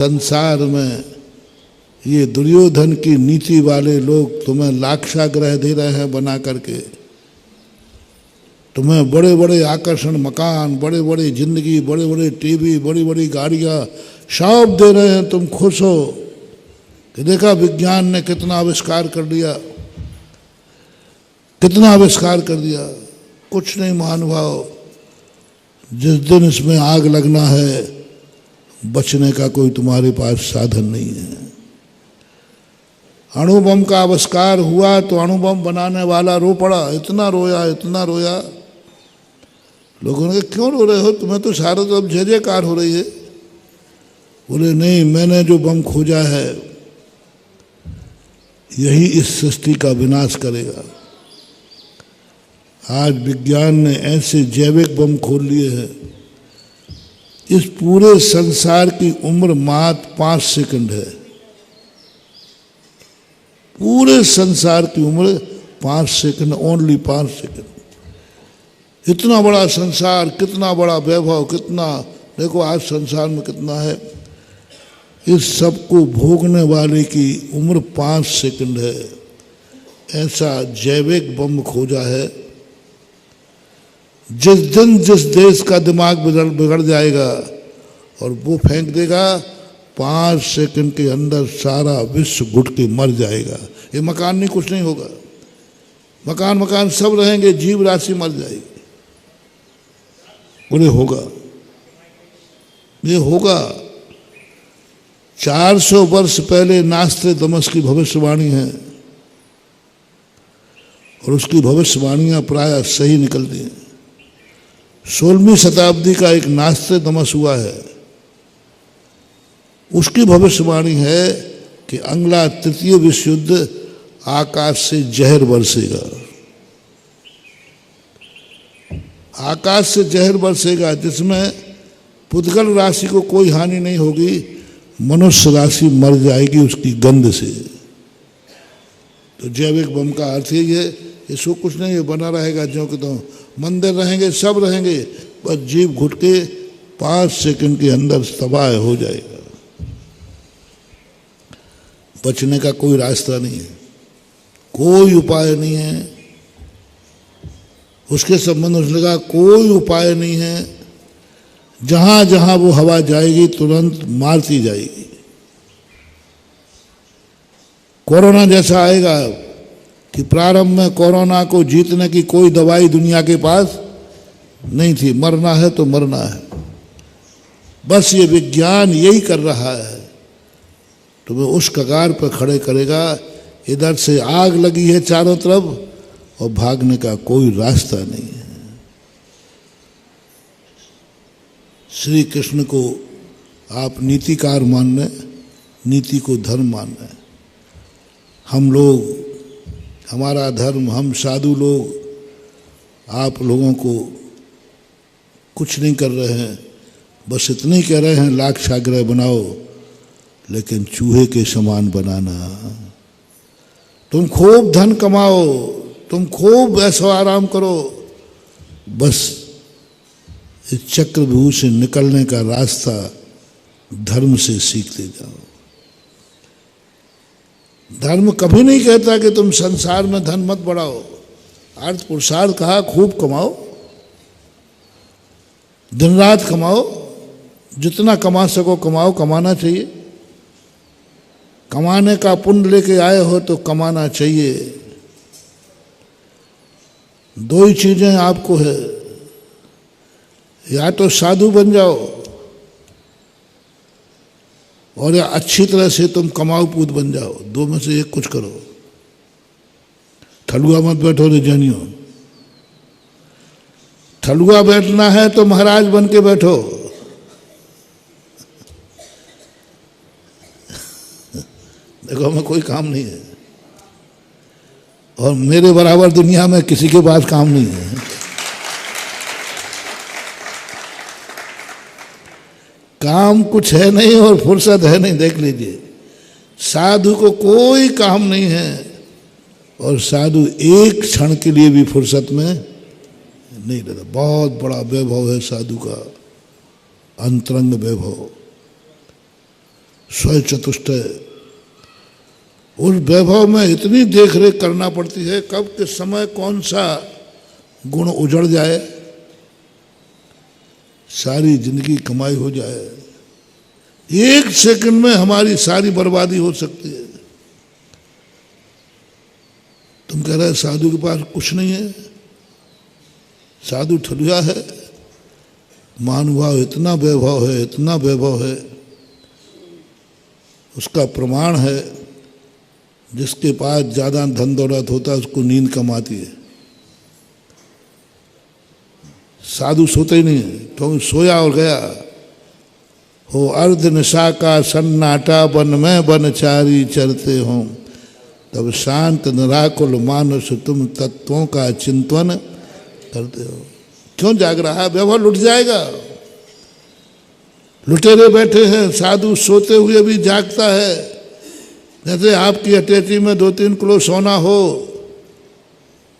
संसार में ये दुर्योधन की नीति वाले लोग तुम्हें लाक्षागृह दे रहे हैं बना करके, तुम्हें बड़े बड़े आकर्षण मकान, बड़े बड़े जिंदगी, बड़े बड़े टीवी, बड़ी बड़ी गाड़ियां सब दे रहे हैं। तुम खुश हो कि देखा विज्ञान ने कितना आविष्कार कर दिया, कितना आविष्कार कर दिया। कुछ नहीं महानुभाव, जिस दिन इसमें आग लगना है बचने का कोई तुम्हारे पास साधन नहीं है। अणुबम का आविष्कार हुआ तो अणुबम बनाने वाला रो पड़ा, इतना रोया इतना रोया। लोगों ने कहा क्यों रो रहे हो, तुम्हें तो सारा तो अब जय जयकार हो रही है। बोले नहीं, मैंने जो बम खोजा है यही इस सृष्टि का विनाश करेगा। आज विज्ञान ने ऐसे जैविक बम खोल लिए हैं, इस पूरे संसार की उम्र मात्र 5 सेकंड है। पूरे संसार की उम्र 5 सेकंड, ओनली 5 सेकंड। इतना बड़ा संसार, कितना बड़ा वैभव, कितना देखो आज संसार में कितना है। इस सब को भोगने वाले की उम्र 5 सेकंड है। ऐसा जैविक बम खोजा है। जिस दिन जिस देश का दिमाग बिगड़ जाएगा और वो फेंक देगा, 5 सेकंड के अंदर सारा विश्व घुट के मर जाएगा। ये मकान नहीं, कुछ नहीं होगा। मकान सब रहेंगे, जीव राशि मर जाएगी। बोले होगा, ये होगा। 400 वर्ष पहले नास्ट्रेदमस की भविष्यवाणी है और उसकी भविष्यवाणियां प्रायः सही निकलती हैं। 16वीं शताब्दी का एक नास्ट्रेदमस हुआ है, उसकी भविष्यवाणी है कि अगला 3य विश्व युद्ध आकाश से जहर बरसेगा। आकाश से जहर बरसेगा जिसमें पुद्गल राशि को कोई हानि नहीं होगी, मनुष्य राशि मर जाएगी उसकी गंध से। तो जैविक बम का अर्थ ही है, इसको कुछ नहीं है, बना रहेगा ज्यों कि तो मंदिर रहेंगे, सब रहेंगे, बस जीव घुट के 5 सेकंड के अंदर तबाह हो जाएगा। बचने का कोई रास्ता नहीं है, कोई उपाय नहीं है। उसके संबंध में उसने कहा कोई उपाय नहीं है। जहां जहां वो हवा जाएगी तुरंत मारती जाएगी। कोरोना जैसा आएगा कि प्रारंभ में कोरोना को जीतने की कोई दवाई दुनिया के पास नहीं थी। मरना है तो मरना है, बस ये विज्ञान यही कर रहा है। तो वो उस कगार पर खड़े करेगा। इधर से आग लगी है चारों तरफ और भागने का कोई रास्ता नहीं है। श्री कृष्ण को आप नीतिकार मान रहे, नीति को धर्म मान रहे। हम लोग, हमारा धर्म, हम साधु लोग आप लोगों को कुछ नहीं कर रहे हैं, बस इतने ही कह रहे हैं लाक्षागृह बनाओ, लेकिन चूहे के समान बनाना। तुम खूब धन कमाओ, तुम खूब ऐशो आराम करो, बस इस चक्रव्यूह से निकलने का रास्ता धर्म से सीखते जाओ। धर्म कभी नहीं कहता कि तुम संसार में धन मत बढ़ाओ। अर्थ पुरुषार्थ कहा खूब कमाओ, दिन रात कमाओ, जितना कमा सको कमाओ, कमाना चाहिए। कमाने का पुण्य लेके आए हो तो कमाना चाहिए। 2 ही चीजें आपको है, या तो साधु बन जाओ और या अच्छी तरह से तुम कमाऊ पूत बन जाओ। 2 में से एक कुछ करो। ठलुआ मत बैठो रे जानियो। ठलुआ बैठना है तो महाराज बन के बैठो। देखो हमें कोई काम नहीं है और मेरे बराबर दुनिया में किसी के पास काम नहीं है। काम कुछ है नहीं और फुर्सत है नहीं। देख लीजिए, साधु को कोई काम नहीं है और साधु एक क्षण के लिए भी फुर्सत में नहीं रहता। बहुत बड़ा वैभव है साधु का, अंतरंग वैभव। स्वयं चतुष्टय। उस वैभव में इतनी देख रेख करना पड़ती है, कब के समय कौन सा गुण उजड़ जाए, सारी जिंदगी कमाई हो जाए, एक सेकंड में हमारी सारी बर्बादी हो सकती है। तुम कह रहे साधु के पास कुछ नहीं है, साधु ठलुआ है, महानुभाव इतना वैभव है, इतना वैभव है। उसका प्रमाण है, जिसके पास ज़्यादा धन दौलत होता है उसको नींद कम आती है। साधु सोते ही नहीं है, क्योंकि सोया और गया हो। अर्ध निशा का सन्नाटा, वन में वनचारी चरते हों, तब शांत निराकुल मानस तुम तत्वों का चिंतन करते हो। क्यों जाग रहा है? वैभव लुट जाएगा। लुटेरे बैठे हैं, साधु सोते हुए भी जागता है। जैसे आपकी अटैची में 2-3 किलो सोना हो,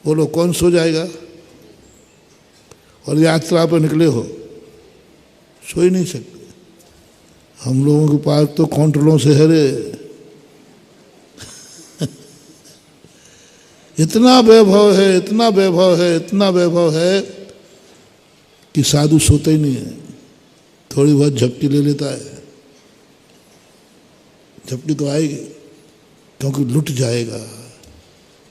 बोलो कौन सो जाएगा? और यात्रा पर निकले हो, सो ही नहीं सकते। हम लोगों के पास तो काउंटरों से है रे। इतना वैभव है, इतना वैभव है, इतना वैभव है कि साधु सोते ही नहीं है। थोड़ी बहुत झपकी ले लेता है, झपकी तो आएगी, क्योंकि लुट जाएगा।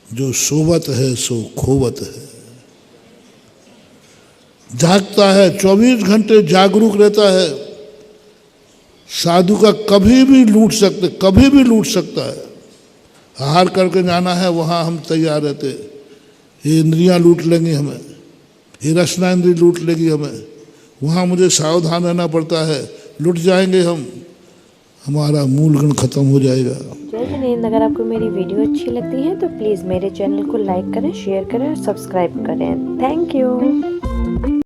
जो सोवत है सो खोवत है। जागता है, 24 घंटे जागरूक रहता है। साधु का कभी भी लूट सकते, कभी भी लूट सकता है। आहार करके जाना है, वहाँ हम तैयार रहते। ये इंद्रियां लूट लेंगी हमें, ये रसना इंद्री लूट लेगी हमें, वहाँ मुझे सावधान रहना पड़ता है। लुट जाएंगे हम, हमारा मूल गुण खत्म हो जाएगा। जय हिंद। अगर आपको मेरी वीडियो अच्छी लगती है तो प्लीज़ मेरे चैनल को लाइक करें, शेयर करें और सब्सक्राइब करें। Thank you.